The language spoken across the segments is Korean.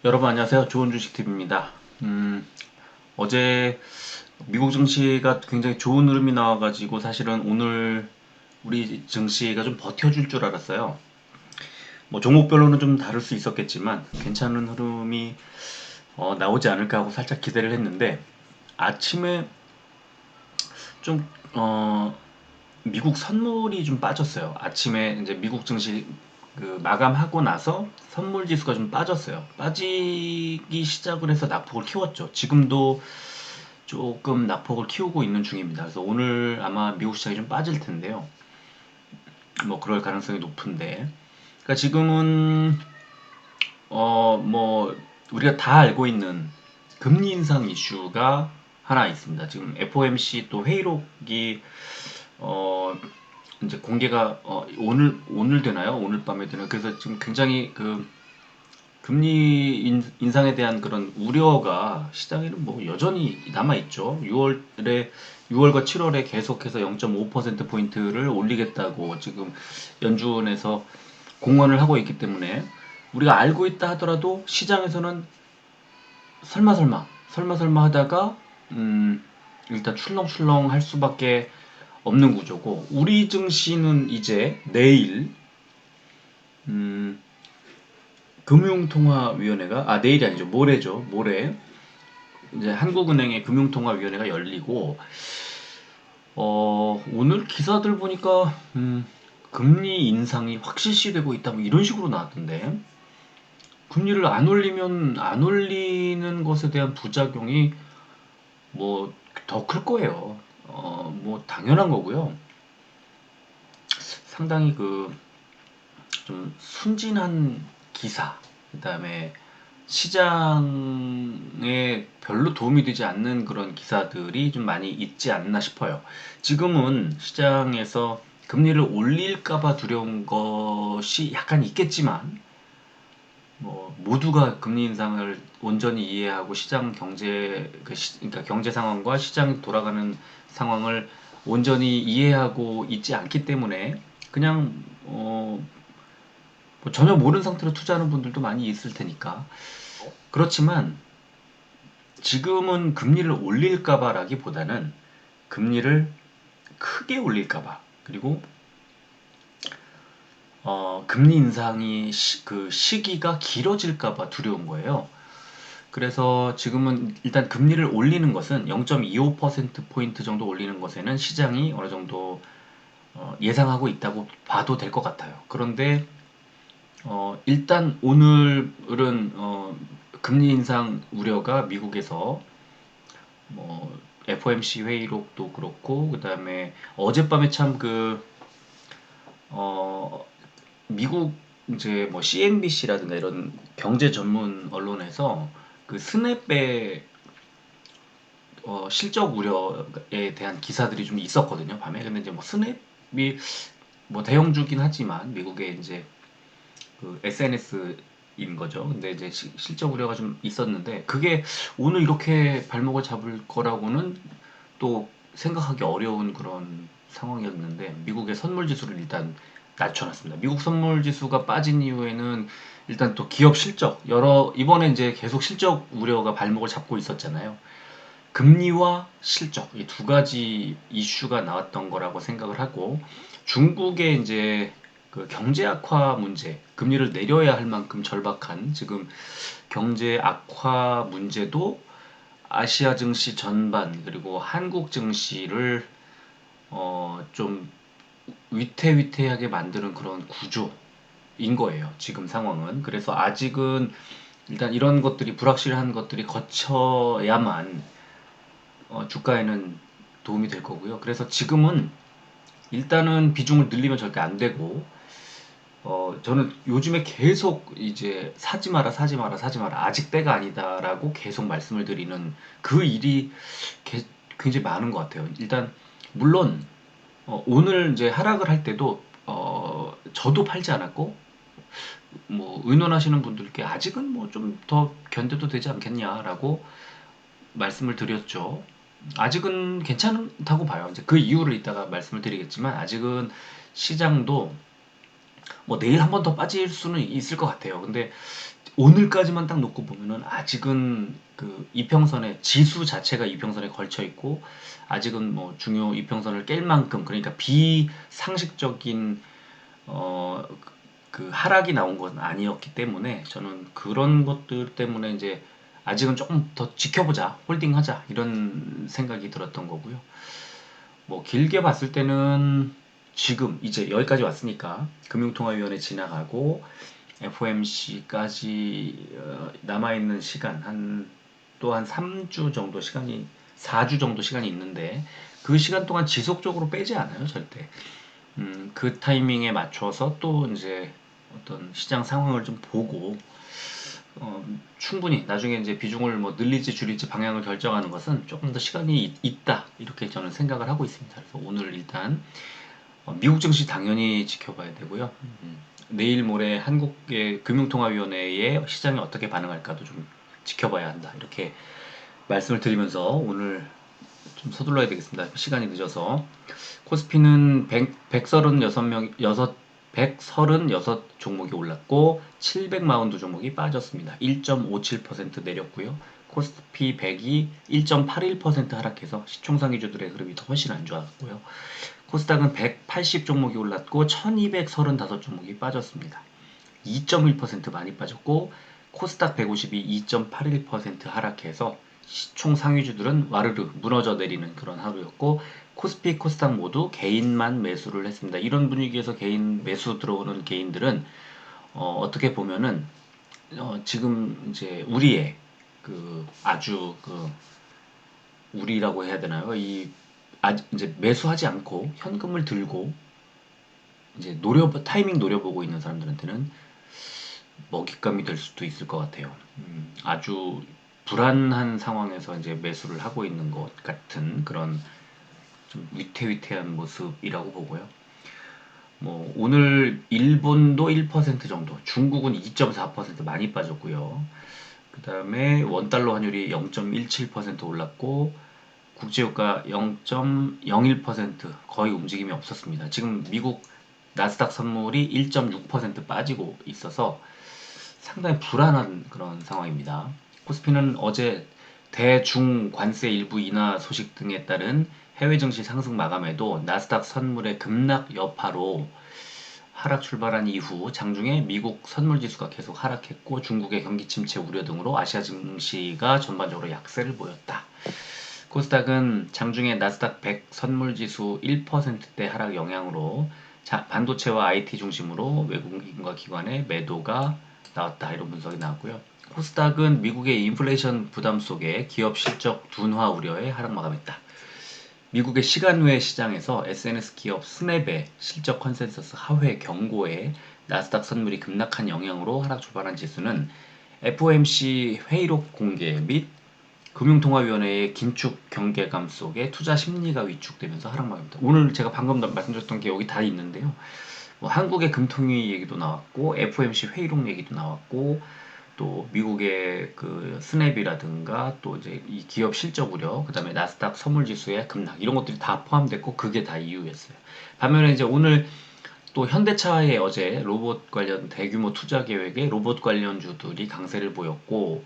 여러분 안녕하세요. 좋은 주식TV입니다. 어제 미국 증시가 굉장히 좋은 흐름이 나와가지고 사실은 오늘 우리 증시가 좀 버텨줄 줄 알았어요. 뭐 종목별로는 좀 다를 수 있었겠지만 괜찮은 흐름이 나오지 않을까 하고 살짝 기대를 했는데 아침에 좀 미국 선물이 좀 빠졌어요. 아침에 이제 미국 증시 그 마감하고 나서 선물 지수가 좀 빠졌어요. 빠지기 시작을 해서 낙폭을 키웠죠. 지금도 조금 낙폭을 키우고 있는 중입니다. 그래서 오늘 아마 미국 시장이 좀 빠질 텐데요. 뭐 그럴 가능성이 높은데. 그러니까 지금은 뭐 우리가 다 알고 있는 금리 인상 이슈가 하나 있습니다. 지금 FOMC 또 회의록이 어 이제 공개가 오늘 되나요? 오늘 밤에 되나요? 그래서 지금 굉장히 그 금리 인상에 대한 그런 우려가 시장에는 뭐 여전히 남아 있죠. 6월과 7월에 계속해서 0.5% 포인트를 올리겠다고 지금 연준에서 공언을 하고 있기 때문에 우리가 알고 있다 하더라도 시장에서는 설마 하다가 일단 출렁출렁 할 수밖에 없는 구조고, 우리 증시는 이제 내일 음, 금융통화위원회가 내일이 아니죠, 모레죠. 모레 이제 한국은행의 금융통화위원회가 열리고, 오늘 기사들 보니까 금리 인상이 확실시되고 있다 뭐 이런 식으로 나왔던데, 금리를 안 올리면 안 올리는 것에 대한 부작용이 뭐 더 클 거예요. 뭐 당연한 거고요. 상당히 그 좀 순진한 기사, 그다음에 시장에 별로 도움이 되지 않는 그런 기사들이 좀 많이 있지 않나 싶어요. 지금은 시장에서 금리를 올릴까봐 두려운 것이 약간 있겠지만, 뭐 모두가 금리 인상을 온전히 이해하고 시장 경제 그러니까 경제 상황과 시장이 돌아가는 상황을 온전히 이해하고 있지 않기 때문에 그냥 뭐 전혀 모르는 상태로 투자하는 분들도 많이 있을 테니까. 그렇지만 지금은 금리를 올릴까봐라기보다는 금리를 크게 올릴까봐, 그리고 금리 인상이 그 시기가 길어질까봐 두려운 거예요. 그래서 지금은 일단 금리를 올리는 것은 0.25%포인트 정도 올리는 것에는 시장이 어느 정도 예상하고 있다고 봐도 될 것 같아요. 그런데 일단 오늘은 금리 인상 우려가 미국에서 뭐 FOMC 회의록도 그렇고, 그다음에 어젯밤에 참 어, 미국 이제 뭐 CNBC라든가 이런 경제 전문 언론에서 그 스냅의 실적 우려에 대한 기사들이 좀 있었거든요, 밤에. 근데 이제 뭐 스냅이 뭐 대형주긴 하지만 미국의 이제 그 SNS인 거죠. 근데 이제 실적 우려가 좀 있었는데 그게 오늘 이렇게 발목을 잡을 거라고는 또 생각하기 어려운 그런 상황이었는데, 미국의 선물 지수를 일단 낮춰놨습니다. 미국 선물 지수가 빠진 이후에는 일단 또 기업 실적, 이번에 이제 계속 실적 우려가 발목을 잡고 있었잖아요. 금리와 실적, 이 두 가지 이슈가 나왔던 거라고 생각을 하고, 중국의 이제 그 경제 악화 문제, 금리를 내려야 할 만큼 절박한 지금 경제 악화 문제도 아시아 증시 전반 그리고 한국 증시를 좀 위태위태하게 만드는 그런 구조인 거예요, 지금 상황은. 그래서 아직은 일단 이런 것들이, 불확실한 것들이 거쳐야만 주가에는 도움이 될 거고요. 그래서 지금은 일단은 비중을 늘리면 절대 안 되고, 저는 요즘에 계속 이제 사지 마라, 사지 마라, 사지 마라, 아직 때가 아니다라고 계속 말씀을 드리는 그 일이 굉장히 많은 것 같아요. 일단, 물론, 오늘 이제 하락을 할 때도, 저도 팔지 않았고, 뭐, 의논하시는 분들께 아직은 뭐 좀 더 견뎌도 되지 않겠냐라고 말씀을 드렸죠. 아직은 괜찮다고 봐요. 이제 그 이유를 이따가 말씀을 드리겠지만, 아직은 시장도 뭐 내일 한 번 더 빠질 수는 있을 것 같아요. 근데 오늘까지만 딱 놓고 보면은 아직은 그 이평선에 지수 자체가 이평선에 걸쳐 있고 아직은 뭐 중요 이평선을 깰 만큼 그러니까 비상식적인 어, 그 하락이 나온 건 아니었기 때문에 저는 그런 것들 때문에 이제 아직은 조금 더 지켜보자, 홀딩하자 이런 생각이 들었던 거고요. 뭐 길게 봤을 때는 지금 이제 여기까지 왔으니까 금융통화위원회 지나가고 FOMC까지 남아있는 시간 한 또 한 3주 정도 시간이 4주 정도 시간이 있는데 그 시간 동안 지속적으로 빼지 않아요 절대. 그 타이밍에 맞춰서 또 이제 어떤 시장 상황을 좀 보고 충분히 나중에 이제 비중을 뭐 늘릴지 줄일지 방향을 결정하는 것은 조금 더 시간이 있다 이렇게 저는 생각을 하고 있습니다. 그래서 오늘 일단 미국 증시 당연히 지켜봐야 되고요. 내일 모레 한국의 금융통화위원회의 시장이 어떻게 반응할까도 좀 지켜봐야 한다. 이렇게 말씀을 드리면서 오늘 좀 서둘러야 되겠습니다. 시간이 늦어서. 코스피는 136명, 136 종목이 올랐고 742 종목이 빠졌습니다. 1.57% 내렸고요. 코스피 100이 1.81% 하락해서 시총상위주들의 흐름이 더 훨씬 안 좋았고요. 코스닥은 180 종목이 올랐고 1235 종목이 빠졌습니다. 2.1% 많이 빠졌고 코스닥 150이 2.81% 하락해서 시총 상위주들은 와르르 무너져 내리는 그런 하루였고 코스피, 코스닥 모두 개인만 매수를 했습니다. 이런 분위기에서 개인 매수 들어오는 개인들은 떻게 보면은 지금 이제 우리의 그 아주 그 우리라고 해야 되나요? 이제 매수하지 않고 현금을 들고 이제 타이밍 노려보고 있는 사람들한테는 먹잇감이 될 수도 있을 것 같아요. 아주 불안한 상황에서 이제 매수를 하고 있는 것 같은 그런 좀 위태위태한 모습이라고 보고요. 뭐 오늘 일본도 1% 정도, 중국은 2.4% 많이 빠졌고요. 그 다음에 원달러 환율이 0.17% 올랐고 국제유가 0.01% 거의 움직임이 없었습니다. 지금 미국 나스닥 선물이 1.6% 빠지고 있어서 상당히 불안한 그런 상황입니다. 코스피는 어제 대중 관세 일부 인하 소식 등에 따른 해외 증시 상승 마감에도 나스닥 선물의 급락 여파로 하락 출발한 이후 장중에 미국 선물 지수가 계속 하락했고 중국의 경기 침체 우려 등으로 아시아 증시가 전반적으로 약세를 보였다. 코스닥은 장중에 나스닥 100 선물 지수 1%대 하락 영향으로 반도체와 IT 중심으로 외국인과 기관의 매도가 나왔다. 이런 분석이 나왔고요. 코스닥은 미국의 인플레이션 부담 속에 기업 실적 둔화 우려에 하락 마감했다. 미국의 시간 외 시장에서 SNS 기업 스냅의 실적 컨센서스 하회 경고에 나스닥 선물이 급락한 영향으로 하락 출발한 지수는 FOMC 회의록 공개 및 금융통화위원회의 긴축 경계감 속에 투자 심리가 위축되면서 하락마감입니다. 오늘 제가 방금 말씀드렸던 게 여기 다 있는데요. 뭐 한국의 금통위 얘기도 나왔고 FOMC 회의록 얘기도 나왔고 또 미국의 그 스냅이라든가 또 이제 이 기업 실적 우려 그다음에 나스닥 선물지수의 급락 이런 것들이 다 포함됐고 그게 다 이유였어요. 반면에 이제 오늘 또 현대차의 어제 로봇 관련 대규모 투자 계획에 로봇 관련주들이 강세를 보였고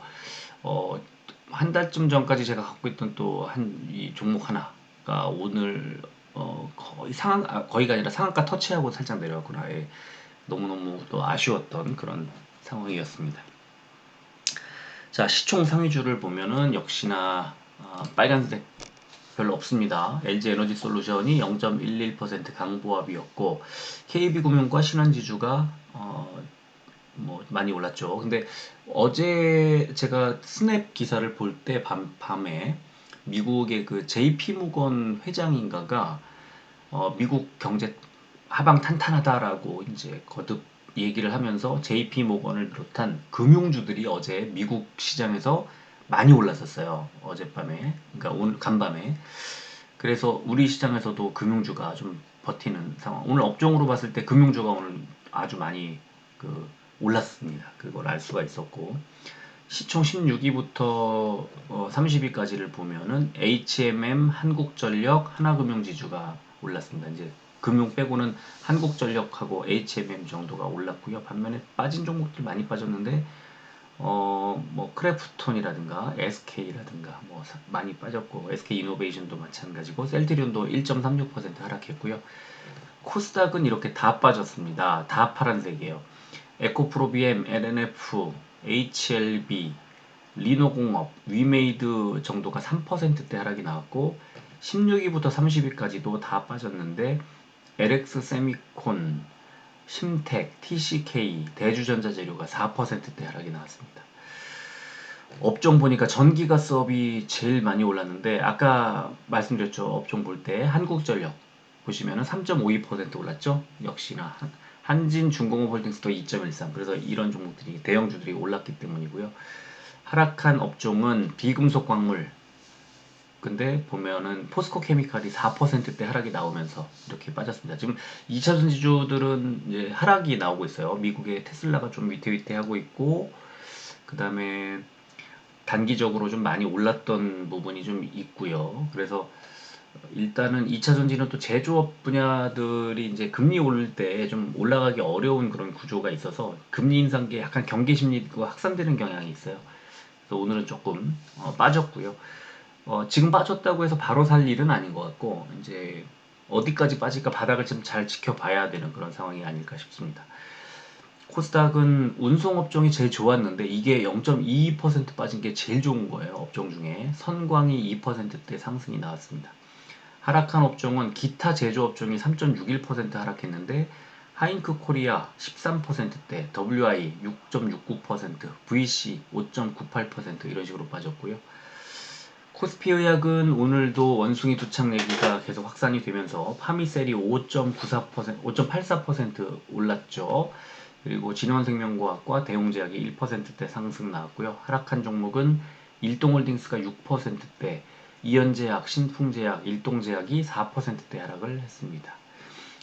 한 달쯤 전까지 제가 갖고 있던 또 한 이 종목 하나가 오늘 거의가 아니라 상한가 터치하고 살짝 내려왔구나. 예. 너무너무 또 아쉬웠던 그런 상황이었습니다. 자, 시총 상위주를 보면은 역시나 빨간색 별로 없습니다. LG 에너지 솔루션이 0.11% 강보합이었고 KB금융과 신한지주가 뭐 많이 올랐죠. 근데 어제 제가 스냅 기사를 볼 때 밤에 미국의 그 JP 모건 회장인가가 미국 경제 하방 탄탄하다라고 이제 거듭 얘기를 하면서 JP 모건을 비롯한 금융주들이 어제 미국 시장에서 많이 올랐었어요. 어젯밤에, 그러니까 오늘 간밤에. 그래서 우리 시장에서도 금융주가 좀 버티는 상황. 오늘 업종으로 봤을 때 금융주가 오늘 아주 많이 그 올랐습니다. 그걸 알 수가 있었고 시총 16위부터 30위까지를 보면은 HMM, 한국전력, 하나금융지주가 올랐습니다. 이제 금융 빼고는 한국전력하고 HMM 정도가 올랐고요. 반면에 빠진 종목들 많이 빠졌는데 뭐 크래프톤이라든가 SK라든가 뭐 많이 빠졌고 SK 이노베이션도 마찬가지고 셀트리온도 1.36% 하락했고요. 코스닥은 이렇게 다 빠졌습니다. 다 파란색이에요. 에코프로비엠, LNF, HLB, 리노공업, 위메이드 정도가 3%대 하락이 나왔고 16위부터 30위까지도 다 빠졌는데 LX 세미콘, 심텍, TCK, 대주전자재료가 4%대 하락이 나왔습니다. 업종 보니까 전기가스업이 제일 많이 올랐는데 아까 말씀드렸죠. 업종 볼 때 한국전력 보시면은 3.52% 올랐죠. 역시나 한진중공업홀딩스도 2.13. 그래서 이런 종목들이 대형주들이 올랐기 때문이고요. 하락한 업종은 비금속 광물. 근데 보면은 포스코 케미칼이 4%대 하락이 나오면서 이렇게 빠졌습니다. 지금 2차전 지주들은 이제 하락이 나오고 있어요. 미국의 테슬라가 좀 위태위태하고 있고, 그 다음에 단기적으로 좀 많이 올랐던 부분이 좀 있고요. 그래서 일단은 2차 전지는 또 제조업 분야들이 이제 금리 오를 때 좀 올라가기 어려운 그런 구조가 있어서 금리 인상기에 약간 경계 심리가 확산되는 경향이 있어요. 그래서 오늘은 조금 빠졌고요. 지금 빠졌다고 해서 바로 살 일은 아닌 것 같고 이제 어디까지 빠질까 바닥을 좀 잘 지켜봐야 되는 그런 상황이 아닐까 싶습니다. 코스닥은 운송업종이 제일 좋았는데 이게 0.22% 빠진 게 제일 좋은 거예요. 업종 중에 선광이 2%대 상승이 나왔습니다. 하락한 업종은 기타 제조업종이 3.61% 하락했는데 하잉크 코리아 13%대, WI 6.69%, VC 5.98% 이런 식으로 빠졌고요. 코스피 의학은 오늘도 원숭이 두창 내기가 계속 확산이 되면서 파미셀이 5.94%, 5.84% 올랐죠. 그리고 진원생명과학과 대웅제약이 1%대 상승 나왔고요. 하락한 종목은 일동홀딩스가 6%대, 이연제약, 신풍제약, 일동제약이 4%대 하락을 했습니다.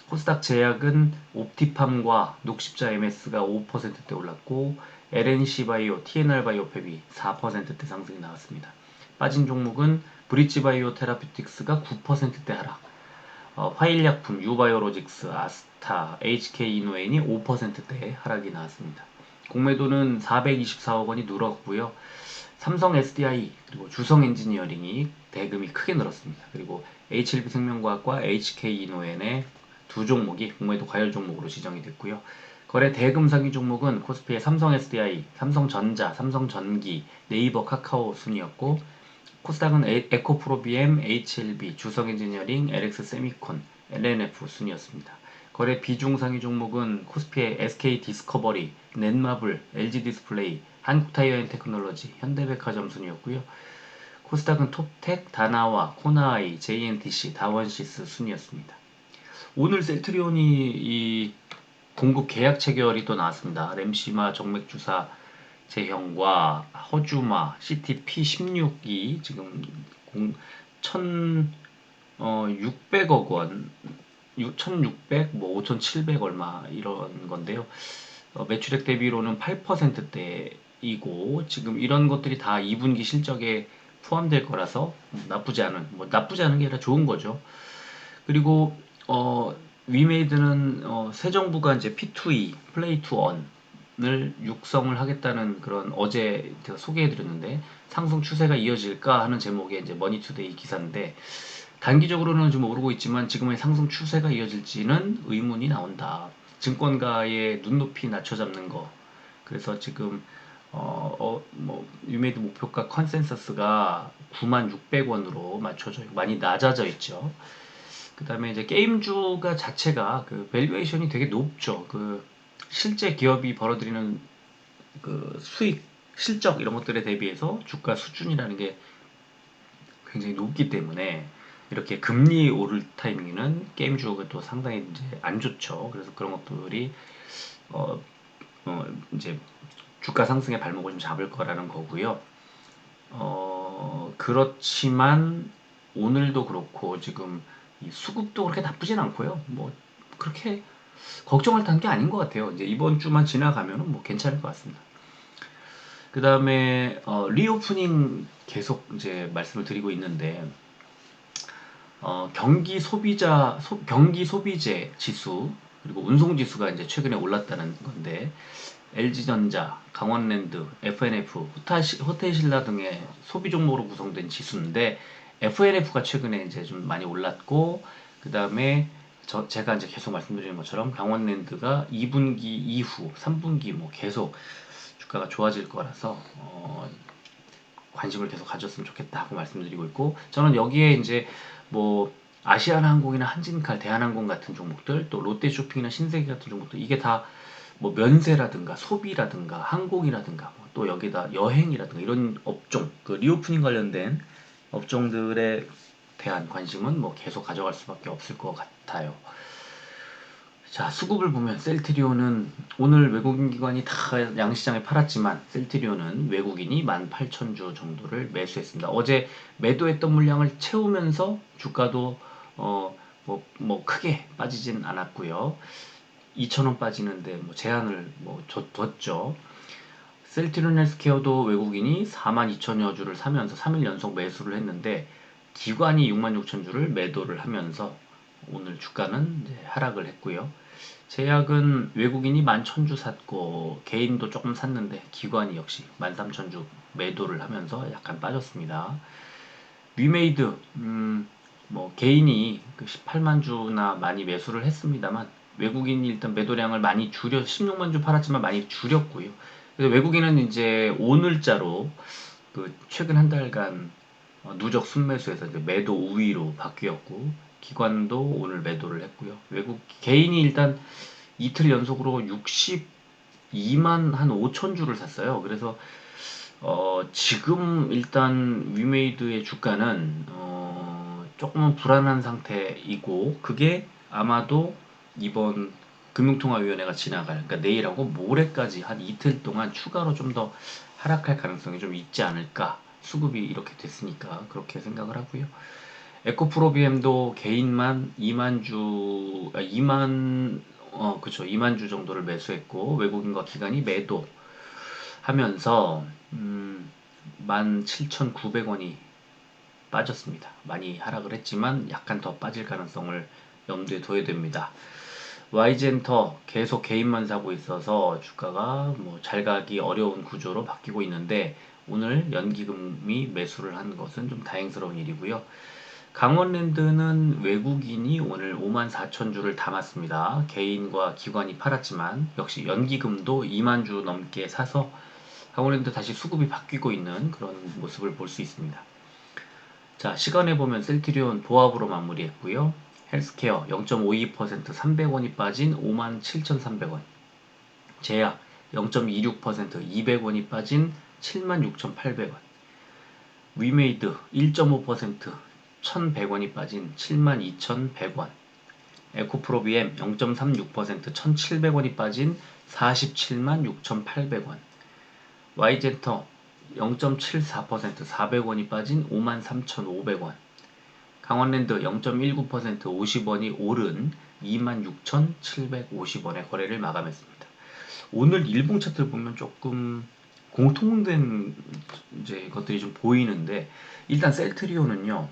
코스닥 제약은 옵티팜과 녹십자 MS가 5%대 올랐고 LNC바이오, TNR바이오팹이 4%대 상승이 나왔습니다. 빠진 종목은 브릿지바이오 테라피틱스가 9%대 하락, 화일약품, 유바이오로직스, 아스타, HK이노엔이 5%대 하락이 나왔습니다. 공매도는 424억 원이 늘었고요. 삼성 SDI 그리고 주성 엔지니어링이 대금이 크게 늘었습니다. 그리고 HLB생명과학과 HK이노엔의 두 종목이 공매도 과열 종목으로 지정이 됐고요. 거래 대금 상위 종목은 코스피의 삼성 SDI, 삼성전자, 삼성전기, 네이버 카카오 순이었고 코스닥은 에코프로비엠, HLB, 주성엔지니어링, LX세미콘, LNF 순이었습니다. 거래 비중 상위 종목은 코스피의 SK디스커버리, 넷마블, LG디스플레이, 한국타이어앤테크놀로지, 현대백화점 순이었고요. 코스닥은 톱텍, 다나와, 코나아이, JNTC, 다원시스 순이었습니다. 오늘 셀트리온이 이 공급 계약 체결이 또 나왔습니다. 램시마 정맥주사 제형과 허주마 CTP16이 지금 1,600억 원, 6,600, 뭐 5,700 얼마 이런 건데요. 매출액 대비로는 8%대이고 지금 이런 것들이 다 2분기 실적에 포함될 거라서 나쁘지 않은, 뭐 나쁘지 않은 게 아니라 좋은 거죠. 그리고 위메이드는 새 정부가 이제 P2E, 플레이 투 언을 육성을 하겠다는 그런 어제 제가 소개해드렸는데 상승 추세가 이어질까 하는 제목의 이제 머니투데이 기사인데 단기적으로는 좀 오르고 있지만 지금의 상승 추세가 이어질지는 의문이 나온다. 증권가의 눈높이 낮춰잡는 거. 그래서 지금 뭐 위메이드 목표가 컨센서스가 96,600원으로 맞춰져 많이 낮아져 있죠. 그 다음에 이제 게임주가 자체가 그 밸류에이션이 되게 높죠. 그 실제 기업이 벌어들이는 그 수익, 실적 이런 것들에 대비해서 주가 수준이라는 게 굉장히 높기 때문에 이렇게 금리 오를 타이밍에는 게임주가 또 상당히 이제 안 좋죠. 그래서 그런 것들이 어, 이제 주가 상승의 발목을 좀 잡을 거라는 거고요. 그렇지만 오늘도 그렇고 지금 이 수급도 그렇게 나쁘진 않고요. 뭐 그렇게 걱정할 단계 아닌 것 같아요. 이제 이번 주만 지나가면은 뭐 괜찮을 것 같습니다. 그 다음에 리오프닝 계속 이제 말씀을 드리고 있는데 경기 소비재 지수 그리고 운송 지수가 이제 최근에 올랐다는 건데 LG전자, 강원랜드, FNF, 호텔신라 등의 소비 종목으로 구성된 지수인데 FNF가 최근에 이제 좀 많이 올랐고 그 다음에 제가 이제 계속 말씀드리는 것처럼 강원랜드가 2분기 이후 3분기 뭐 계속 주가가 좋아질 거라서 관심을 계속 가졌으면 좋겠다 하고 말씀드리고 있고 저는 여기에 이제 뭐 아시아나항공이나 한진칼, 대한항공 같은 종목들 또 롯데쇼핑이나 신세계 같은 종목들 이게 다 뭐 면세라든가 소비라든가 항공이라든가 또 여기다 여행이라든가 이런 업종 그 리오프닝 관련된 업종들에 대한 관심은 뭐 계속 가져갈 수밖에 없을 것 같아요. 자, 수급을 보면 셀트리온은 오늘 외국인 기관이 다 양시장에 팔았지만 셀트리온은 외국인이 18,000주 정도를 매수했습니다. 어제 매도했던 물량을 채우면서 주가도 뭐 크게 빠지진 않았고요. 2,000원 빠지는데 뭐 제한을 뭐 뒀죠. 셀트리온 헬스케어도 외국인이 42,000여 주를 사면서 3일 연속 매수를 했는데 기관이 66,000주를 매도를 하면서 오늘 주가는 이제 하락을 했고요. 제약은 외국인이 11,000주 샀고 개인도 조금 샀는데 기관이 역시 13,000주 매도를 하면서 약간 빠졌습니다. 위메이드 뭐 개인이 그 18만 주나 많이 매수를 했습니다만 외국인이 일단 매도량을 많이 줄여 16만 주 팔았지만 많이 줄였고요. 그래서 외국인은 이제 오늘자로 그 최근 한 달간 누적 순매수에서 이제 매도 우위로 바뀌었고 기관도 오늘 매도를 했고요. 외국 개인이 일단 이틀 연속으로 62만 한 5천 주를 샀어요. 그래서 지금 일단 위메이드의 주가는 조금은 불안한 상태이고 그게 아마도 이번 금융통화위원회가 지나갈 그러니까 내일하고 모레까지 한 이틀 동안 추가로 좀 더 하락할 가능성이 좀 있지 않을까 수급이 이렇게 됐으니까 그렇게 생각을 하고요. 에코프로비엠도 개인만 2만 주, 2만, 그쵸, 2만 주 정도를 매수했고, 외국인과 기관이 매도하면서, 17,900원이 빠졌습니다. 많이 하락을 했지만 약간 더 빠질 가능성을 염두에 둬야 됩니다. Y젠터 계속 개인만 사고 있어서 주가가 뭐 잘 가기 어려운 구조로 바뀌고 있는데 오늘 연기금이 매수를 한 것은 좀 다행스러운 일이고요. 강원랜드는 외국인이 오늘 54,000주를 담았습니다. 개인과 기관이 팔았지만 역시 연기금도 2만 주 넘게 사서 강원랜드 다시 수급이 바뀌고 있는 그런 모습을 볼 수 있습니다. 자, 시간에 보면 셀트리온 보합으로 마무리했고요. 헬스케어 0.52% 300원이 빠진 57,300원. 제약 0.26% 200원이 빠진 76,800원. 위메이드 1.5% 1,100원이 빠진 72,100원. 에코프로비엠 0.36% 1,700원이 빠진 476,800원. Y젠터 0.74% 400원이 빠진 53,500원. 강원랜드 0.19% 50원이 오른 26,750원의 거래를 마감했습니다. 오늘 일봉 차트를 보면 조금 공통된 이제 것들이 좀 보이는데 일단 셀트리온은요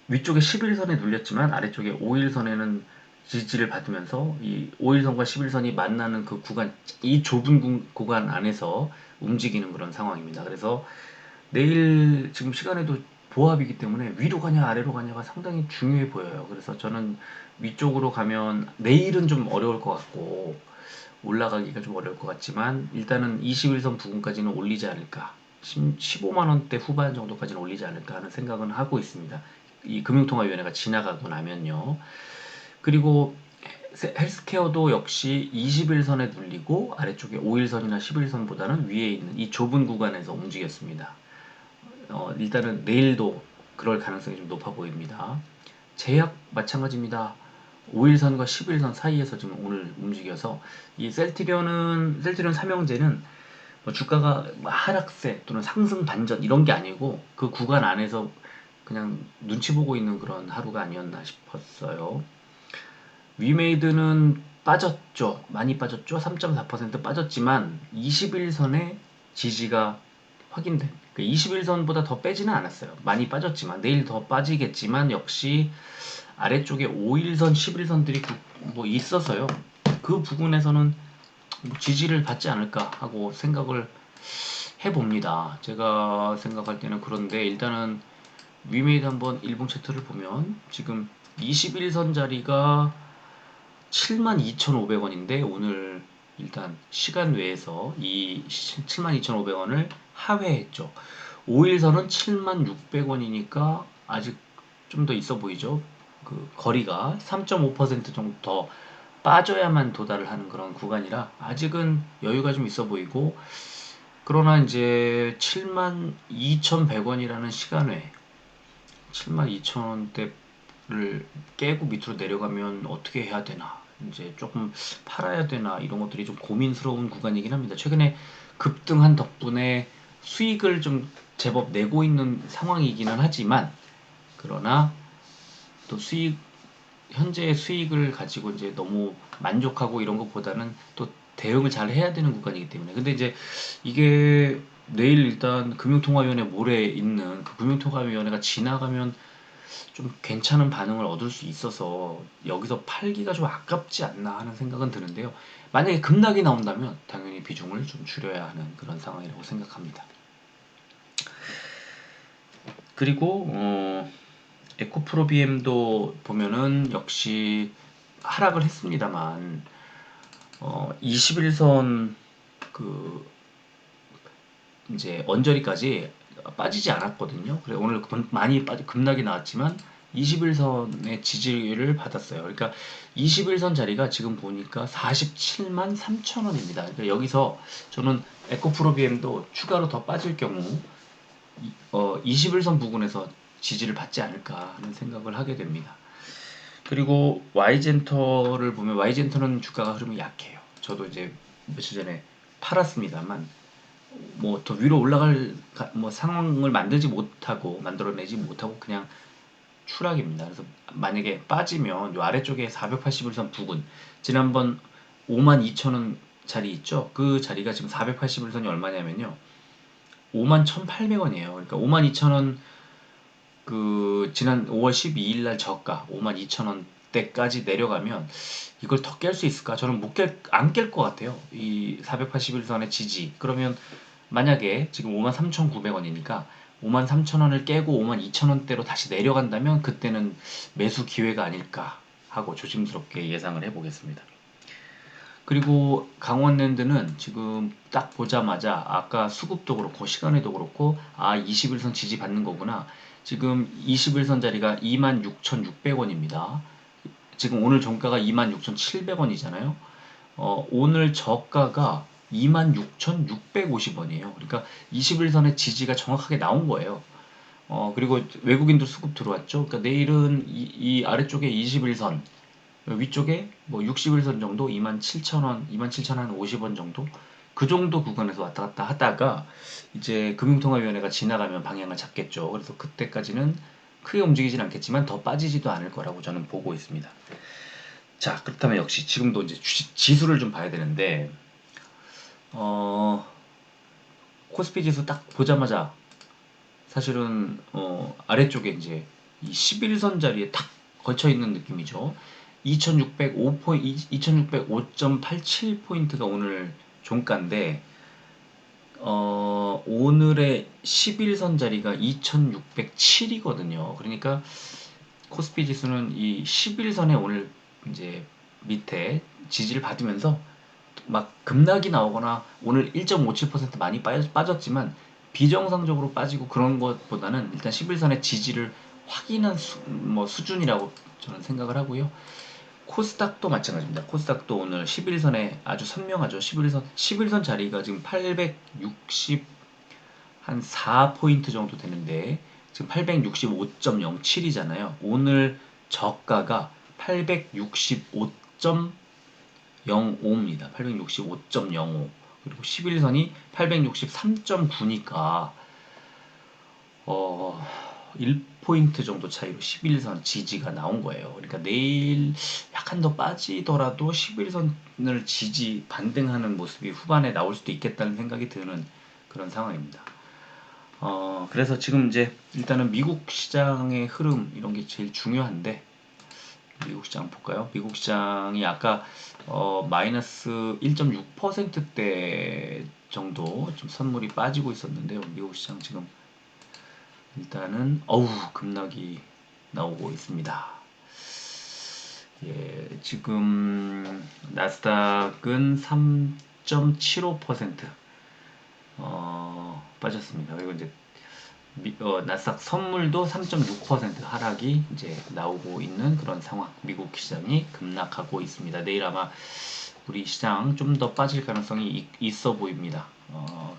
위쪽에 11선에 눌렸지만 아래쪽에 5일선에는 지지를 받으면서 이 5일선과 11선이 만나는 그 구간 이 좁은 구간 안에서 움직이는 그런 상황입니다. 그래서 내일 지금 시간에도 보합이기 때문에 위로 가냐 아래로 가냐가 상당히 중요해 보여요. 그래서 저는 위쪽으로 가면 내일은 좀 어려울 것 같고 올라가기가 좀 어려울 것 같지만 일단은 21선 부근까지는 올리지 않을까 15만원대 후반 정도까지는 올리지 않을까 하는 생각은 하고 있습니다. 이 금융통화위원회가 지나가고 나면요. 그리고 헬스케어도 역시 21선에 눌리고 아래쪽에 5일선이나 11선보다는 위에 있는 이 좁은 구간에서 움직였습니다. 일단은 내일도 그럴 가능성이 좀 높아 보입니다. 제약 마찬가지입니다. 5일선과 11선 사이에서 지금 오늘 움직여서 이 셀트리온 삼형제는 뭐 주가가 하락세 또는 상승 반전 이런 게 아니고 그 구간 안에서 그냥 눈치 보고 있는 그런 하루가 아니었나 싶었어요. 위메이드는 빠졌죠. 많이 빠졌죠. 3.4% 빠졌지만 21선의 지지가 확인된 21선보다 더 빼지는 않았어요. 많이 빠졌지만 내일 더 빠지겠지만 역시 아래쪽에 5일선, 11선들이 뭐 있어서요. 그 부분에서는 뭐 지지를 받지 않을까 하고 생각을 해봅니다. 제가 생각할 때는. 그런데 일단은 위메이드 한번 일봉 차트를 보면 지금 21선 자리가 72,500원인데 오늘 일단 시간 외에서 이 72,500원을 하회했죠. 5일선은 76,600원이니까 아직 좀 더 있어 보이죠. 그 거리가 3.5% 정도 더 빠져야만 도달을 하는 그런 구간이라 아직은 여유가 좀 있어 보이고, 그러나 이제 72,100원이라는 시간에 72,000원대를 깨고 밑으로 내려가면 어떻게 해야 되나, 이제 조금 팔아야 되나, 이런 것들이 좀 고민스러운 구간이긴 합니다. 최근에 급등한 덕분에 수익을 좀 제법 내고 있는 상황이기는 하지만, 그러나 또 현재의 수익을 가지고 이제 너무 만족하고 이런 것보다는 또 대응을 잘 해야 되는 구간이기 때문에. 근데 이제 이게 내일 일단 금융통화위원회 모레 있는 그 금융통화위원회가 지나가면 좀 괜찮은 반응을 얻을 수 있어서 여기서 팔기가 좀 아깝지 않나 하는 생각은 드는데요. 만약에 급락이 나온다면 당연히 비중을 좀 줄여야 하는 그런 상황이라고 생각합니다. 그리고 에코프로비엠도 보면은 역시 하락을 했습니다만 21선 그 이제 언저리까지 빠지지 않았거든요. 그래 오늘 많이 급락이 나왔지만 21선의 지지를 받았어요. 그러니까 21선 자리가 지금 보니까 47만 3천 원입니다. 그러니까 여기서 저는 에코프로비엠도 추가로 더 빠질 경우 21선 부근에서 지지를 받지 않을까 하는 생각을 하게 됩니다. 그리고 Y젠터를 보면 Y젠터는 주가가 흐름이 약해요. 저도 이제 며칠 전에 팔았습니다만 뭐 더 위로 올라갈 뭐 상황을 만들어내지 못하고 그냥 추락입니다. 그래서 만약에 빠지면 요 아래쪽에 481선 부근, 지난번 52,000원 자리 있죠? 그 자리가 지금 481선이 얼마냐면요, 51,800원이에요. 그러니까 52,000원, 그 지난 5월 12일 날 저가 52,000원대까지 내려가면 이걸 더 깰 수 있을까? 저는 안 깰 것 같아요. 이 481선의 지지. 그러면 만약에 지금 53,900원이니까 53,000원을 깨고 52,000원대로 다시 내려간다면 그때는 매수 기회가 아닐까 하고 조심스럽게 예상을 해보겠습니다. 그리고 강원랜드는 지금 딱 보자마자 아까 수급도 그렇고 시간에도 그렇고 21선 지지 받는 거구나. 지금 21선 자리가 26,600원입니다. 지금 오늘 종가가 26,700원이잖아요. 오늘 저가가 26,650원이에요. 그러니까 21선의 지지가 정확하게 나온 거예요. 그리고 외국인도 수급 들어왔죠. 그러니까 내일은 이 아래쪽에 21선, 위쪽에 뭐 61선 정도, 27,000원, 27,050원 정도, 그 정도 구간에서 왔다 갔다 하다가 이제 금융통화위원회가 지나가면 방향을 잡겠죠. 그래서 그때까지는 크게 움직이진 않겠지만 더 빠지지도 않을 거라고 저는 보고 있습니다. 자, 그렇다면 역시 지금도 이제 지수를 좀 봐야 되는데, 코스피 지수 딱 보자마자 사실은 아래쪽에 이제 이 11선 자리에 탁 걸쳐 있는 느낌이죠. 2605.87포인트가 오늘 종가인데, 오늘의 11선 자리가 2607이거든요. 그러니까 코스피 지수는 이 11선에 오늘 이제 밑에 지지를 받으면서 막 급락이 나오거나, 오늘 1.57% 많이 빠졌지만 비정상적으로 빠지고 그런 것보다는 일단 11선의 지지를 확인한 수준이라고 저는 생각을 하고요. 코스닥도 마찬가지입니다. 코스닥도 오늘 11선에 아주 선명하죠. 11선 자리가 지금 860 한 4포인트 정도 되는데 지금 865.07이잖아요. 오늘 저가가 865.05입니다. 865.05. 그리고 11선이 863.9니까 1포인트 정도 차이로 11선 지지가 나온 거예요. 그러니까 내일 약간 더 빠지더라도 11선을 지지 반등하는 모습이 후반에 나올 수도 있겠다는 생각이 드는 그런 상황입니다. 그래서 지금 이제 일단은 미국 시장의 흐름 이런 게 제일 중요한데, 미국 시장 볼까요? 미국 시장이 아까 마이너스 1.6%대 정도 좀 선물이 빠지고 있었는데요. 미국 시장 지금 일단은 급락이 나오고 있습니다. 예, 지금 나스닥은 3.75% 빠졌습니다. 그리고 이제 나스닥 선물도 3.6% 하락이 이제 나오고 있는 그런 상황. 미국 시장이 급락하고 있습니다. 내일 아마 우리 시장 좀 더 빠질 가능성이 있어 보입니다.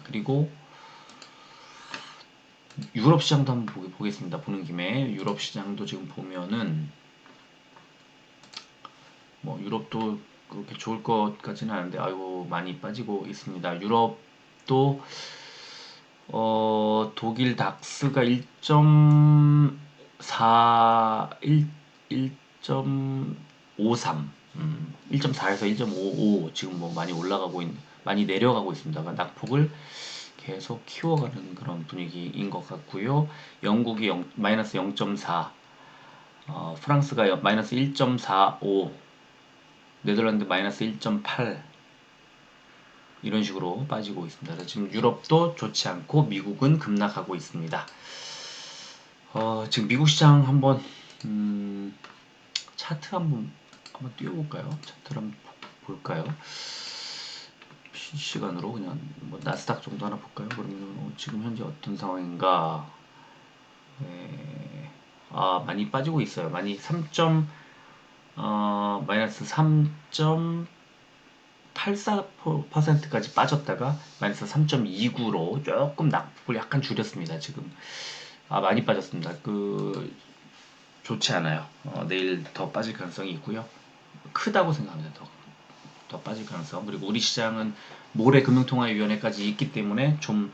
그리고 유럽 시장도 한번 보겠습니다. 보는 김에 유럽 시장도 지금 보면은 뭐 유럽도 그렇게 좋을 것 같지는 않은데 아이고 많이 빠지고 있습니다. 유럽도 독일 닥스가 1.4 1.53 1.4에서 1.55 지금 뭐 많이 많이 내려가고 있습니다. 낙폭을 계속 키워가는 그런 분위기인 것 같고요. 영국이 마이너스 0.4, 프랑스가 마이너스 1.45, 네덜란드 마이너스 1.8 이런 식으로 빠지고 있습니다. 그래서 지금 유럽도 좋지 않고 미국은 급락하고 있습니다. 지금 미국 시장 한번 차트 한번 띄워볼까요? 차트를 한번 볼까요? 실시간으로 그냥 뭐 나스닥 정도 하나 볼까요? 그러면 지금 현재 어떤 상황인가? 네. 많이 빠지고 있어요. 많이 마이너스 3.84%까지 빠졌다가 마이너스 3.29로 조금 낙폭을 약간 줄였습니다. 지금 많이 빠졌습니다. 좋지 않아요. 내일 더 빠질 가능성이 있고요. 크다고 생각합니다. 더 빠질 가능성. 그리고 우리 시장은 모레 금융통화위원회까지 있기 때문에 좀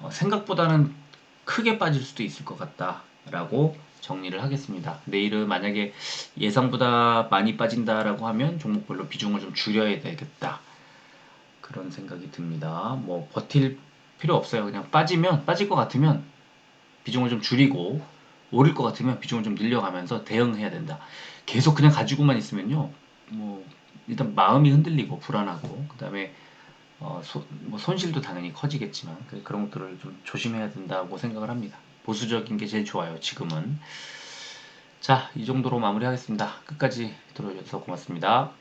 생각보다는 크게 빠질 수도 있을 것 같다라고 정리를 하겠습니다. 내일은 만약에 예상보다 많이 빠진다라고 하면 종목별로 비중을 좀 줄여야 되겠다. 그런 생각이 듭니다. 뭐 버틸 필요 없어요. 그냥 빠질 것 같으면 비중을 좀 줄이고 오를 것 같으면 비중을 좀 늘려가면서 대응해야 된다. 계속 그냥 가지고만 있으면요. 뭐 일단 마음이 흔들리고 불안하고 그다음에 뭐 손실도 당연히 커지겠지만 그런 것들을 좀 조심해야 된다고 생각을 합니다. 보수적인 게 제일 좋아요. 지금은. 자, 이 정도로 마무리하겠습니다. 끝까지 들어주셔서 고맙습니다.